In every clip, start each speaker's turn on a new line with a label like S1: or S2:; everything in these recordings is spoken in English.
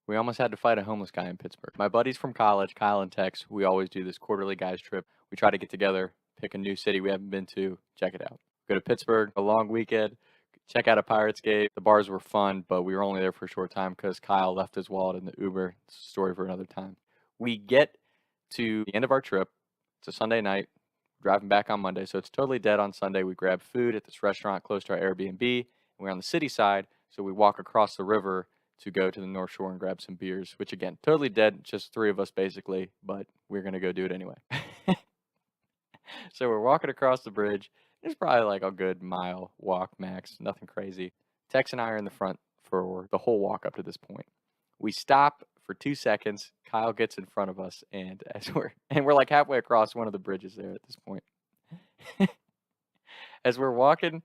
S1: We almost had to fight a homeless guy in Pittsburgh. My buddies from college, Kyle and Tex, we always do this quarterly guys trip. We try to get together, pick a new city we haven't been to, check it out. Go to Pittsburgh, a long weekend, check out a Pirates game. The bars were fun, but we were only there for a short time because Kyle left his wallet in the Uber. It's a story for another time. We get to the end of our trip. It's a Sunday night, driving back on Monday, so it's totally dead on Sunday. We grab food at this restaurant close to our Airbnb. We're on the city side, so we walk across the river to go to the North Shore and grab some beers, which again, totally dead, just three of us basically, but we're going to go do it anyway. So we're walking across the bridge. It's probably like a good mile walk max, nothing crazy. Tex and I are in the front for the whole walk up to this point. We stop for 2 seconds. Kyle gets in front of us, and we're like halfway across one of the bridges there at this point. As we're walking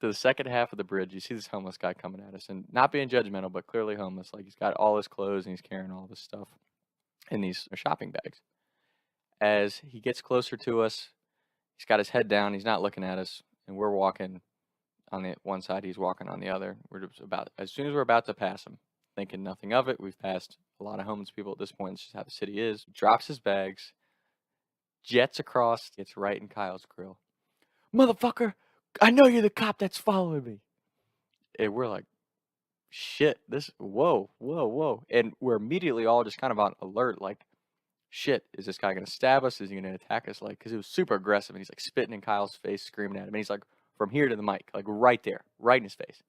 S1: to the second half of the bridge, you see this homeless guy coming at us, and not being judgmental, but clearly homeless. Like he's got all his clothes and he's carrying all this stuff in these shopping bags. As he gets closer to us, he's got his head down. He's not looking at us, and we're walking on the one side. He's walking on the other. We're just as soon as we're about to pass him, thinking nothing of it. We've passed a lot of homeless people at this point. It's just how the city is. He drops his bags, jets across, gets right in Kyle's grill. Motherfucker, I know you're the cop that's following me. And we're like, shit, whoa. And we're immediately all just kind of on alert, like, shit, is this guy going to stab us? Is he going to attack us? Like, because he was super aggressive, and he's like spitting in Kyle's face, screaming at him. And he's like, from here to the mic, like right there, right in his face.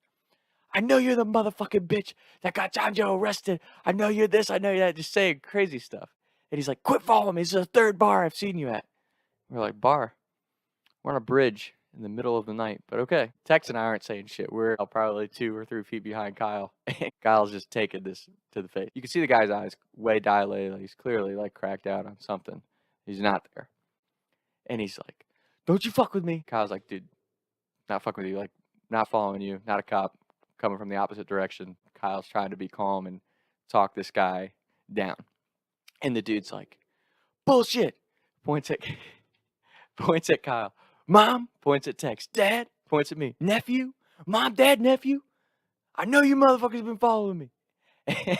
S1: I know you're the motherfucking bitch that got John Joe arrested. I know you're this, I know you're that, just saying crazy stuff. And he's like, quit following me. This is the third bar I've seen you at. We're like, bar? We're on a bridge in the middle of the night, but okay. Tex and I aren't saying shit. We're probably 2 or 3 feet behind Kyle, and Kyle's just taking this to the face. You can see the guy's eyes way dilated. Like he's clearly like cracked out on something. He's not there, and he's like, "Don't you fuck with me." Kyle's like, "Dude, not fucking with you. Like, not following you. Not a cop. Coming from the opposite direction." Kyle's trying to be calm and talk this guy down, and the dude's like, "Bullshit." Points at points at Kyle. Mom points at Tex. Dad points at me. Nephew? Mom, dad, nephew? I know you motherfuckers been following me. And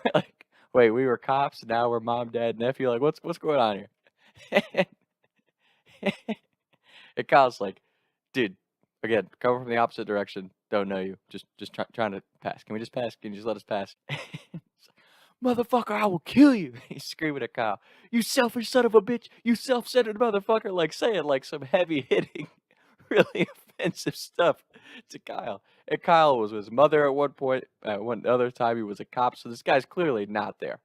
S1: we're like, wait, we were cops, now we're mom, dad, nephew. Like, what's going on here? And Kyle's like, dude, again, coming from the opposite direction, don't know you. Just trying to pass. Can we just pass? Can you just let us pass? Motherfucker, I will kill you. He's screaming at Kyle. You selfish son of a bitch. You self-centered motherfucker. Like saying like some heavy hitting, really offensive stuff to Kyle. And Kyle was with his mother at one point. At one other time, he was a cop. So this guy's clearly not there.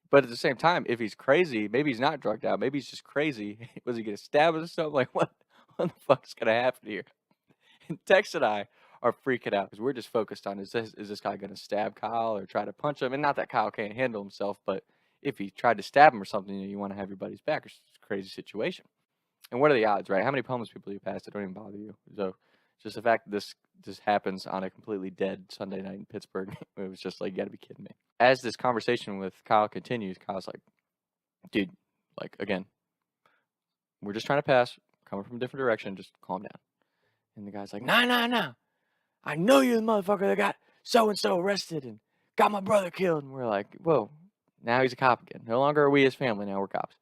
S1: But at the same time, if he's crazy, maybe he's not drugged out. Maybe he's just crazy. Was he going to stab us or something? Like, what the fuck's going to happen here? And Tex and I are freaking out because we're just focused on is this guy going to stab Kyle or try to punch him? And not that Kyle can't handle himself, but if he tried to stab him or something, you want to have your buddy's back. It's a crazy situation. And what are the odds, right? How many homeless people you pass that don't even bother you? So just the fact that this happens on a completely dead Sunday night in Pittsburgh, it was just like, you got to be kidding me. As this conversation with Kyle continues, Kyle's like, dude, like, again, we're just trying to pass, coming from a different direction, just calm down. And the guy's like, nah. I know you're the motherfucker that got so-and-so arrested and got my brother killed. And we're like, whoa, now he's a cop again. No longer are we his family, now we're cops.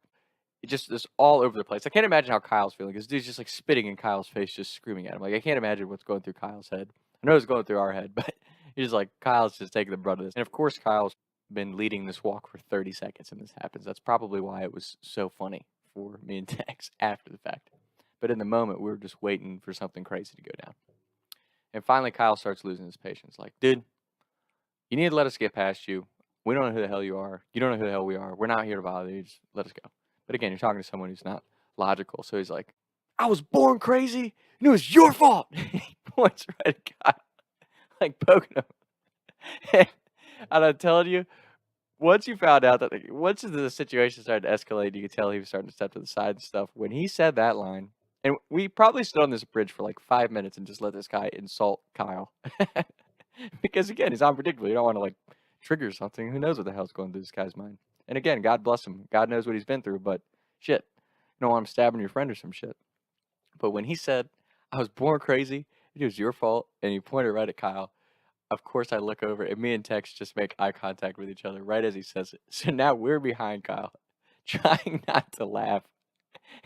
S1: It just is all over the place. I can't imagine how Kyle's feeling. This dude's just like spitting in Kyle's face, just screaming at him. Like, I can't imagine what's going through Kyle's head. I know it's going through our head, but he's like, Kyle's just taking the brunt of this. And of course, Kyle's been leading this walk for 30 seconds and this happens. That's probably why it was so funny for me and Tex after the fact. But in the moment, we were just waiting for something crazy to go down. And finally, Kyle starts losing his patience. Like, dude, you need to let us get past you. We don't know who the hell you are. You don't know who the hell we are. We're not here to bother you. Just let us go. But again, you're talking to someone who's not logical. So he's like, I was born crazy, and it was your fault. He points right at Kyle, like poking him. And I'm telling you, once you found out that, once the situation started to escalate, you could tell he was starting to step to the side and stuff. When he said that line, and we probably stood on this bridge for like 5 minutes and just let this guy insult Kyle. Because again, he's unpredictable. You don't want to like trigger something. Who knows what the hell's going through this guy's mind? And again, God bless him. God knows what he's been through, but shit. You don't want him stabbing your friend or some shit. But when he said, I was born crazy, it was your fault, and he pointed right at Kyle, of course, I look over, and me and Tex just make eye contact with each other right as he says it. So now we're behind Kyle, trying not to laugh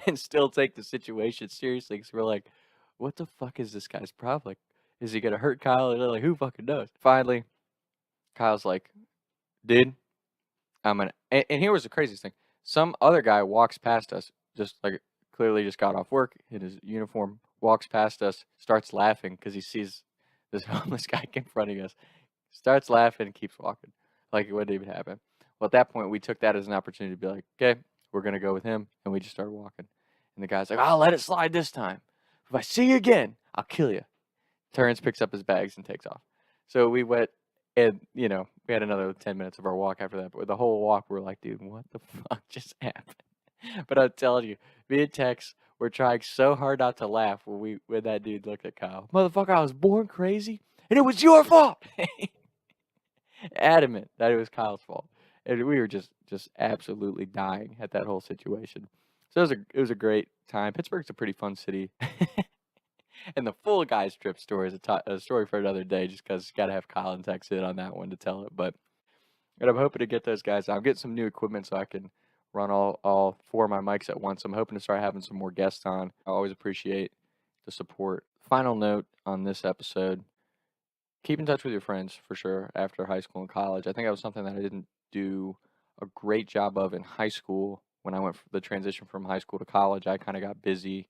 S1: and still take the situation seriously because we're like, what the fuck is this guy's problem? Like, is he gonna hurt Kyle? And they're like, who fucking knows? Finally, Kyle's like, dude, I'm gonna. And here was the craziest thing. Some other guy walks past us, just like clearly just got off work in his uniform, walks past us, starts laughing because he sees this homeless guy confronting us, starts laughing and keeps walking like it wouldn't even happen. Well, at that point, we took that as an opportunity to be like, okay, we're gonna go with him, and we just started walking. And the guy's like, I'll let it slide this time. If I see you again, I'll kill you. Turns, picks up his bags, and takes off. So we went, and we had another 10 minutes of our walk after that. But the whole walk, we were like, dude, what the fuck just happened? But I'm telling you, me and Tex were trying so hard not to laugh when that dude looked at Kyle. Motherfucker, I was born crazy, and it was your fault. Adamant that it was Kyle's fault, and we were just absolutely dying at that whole situation. So it was a great time. Pittsburgh's a pretty fun city. And the full guys trip story is a story for another day, just because got to have Kyle and Tex in on that one to tell it. But and I'm hoping to get those guys out. I'm getting some new equipment so I can run all 4 of my mics at once. I'm hoping to start having some more guests on. I always appreciate the support. Final note on this episode: keep in touch with your friends for sure after high school and college. I think that was something that I didn't do a great job of in high school. When I went for the transition from high school to college, I kind of got busy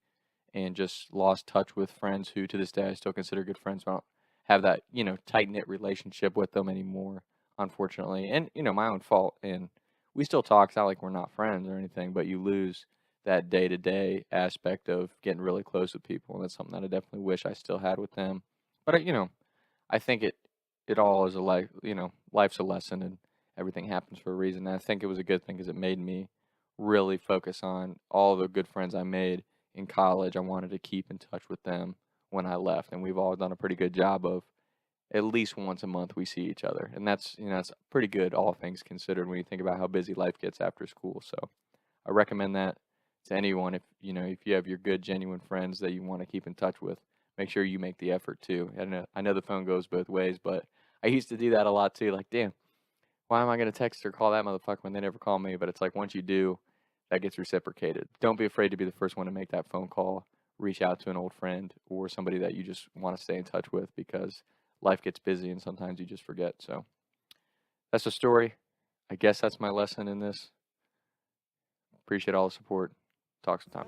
S1: and just lost touch with friends who to this day I still consider good friends. But I don't have that, tight-knit relationship with them anymore, unfortunately. And, my own fault. And we still talk. It's not like we're not friends or anything, but you lose that day-to-day aspect of getting really close with people. And that's something that I definitely wish I still had with them. But, I think it all is a life, life's a lesson and everything happens for a reason. And I think it was a good thing because it made me really focus on all the good friends I made in college. I wanted to keep in touch with them when I left, and we've all done a pretty good job of at least once a month we see each other, and that's that's pretty good, all things considered, when you think about how busy life gets after school. So I recommend that to anyone. If you have your good, genuine friends that you want to keep in touch with, make sure you make the effort too. I know the phone goes both ways, but I used to do that a lot too. Like, damn, why am I going to text or call that motherfucker when they never call me? But it's like once you do, that gets reciprocated. Don't be afraid to be the first one to make that phone call, reach out to an old friend or somebody that you just want to stay in touch with, because life gets busy and sometimes you just forget. So that's the story. I guess that's my lesson in this. Appreciate all the support. Talk sometime.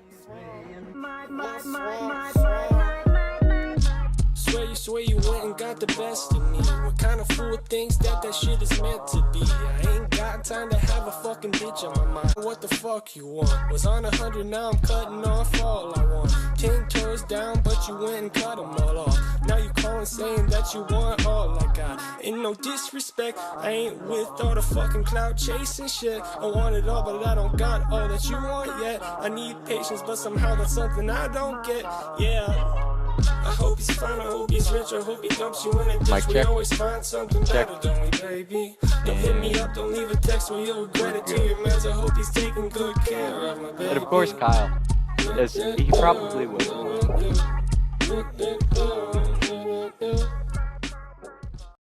S1: Swear you went and got the best of me. What kind of fool thinks that shit is meant to be? I ain't got time to have a fucking bitch on my mind. What the fuck you want? Was on 100, now I'm cutting off all I want. 10 toes down, but you went and cut them all off. Now you calling saying that you want all I got. Ain't no disrespect, I ain't with all the fucking cloud chasing shit. I want it all, but I don't got all that you want yet. I need patience, but somehow that's something I don't get. Yeah. I hope he's fine, I hope he's rich, I hope he dumps you in a ditch. We always find something better, don't we, baby? Don't hit me up, don't leave a text when you'll regret it to your meds. I hope he's taking good care of my baby. And of course, Kyle, he probably will.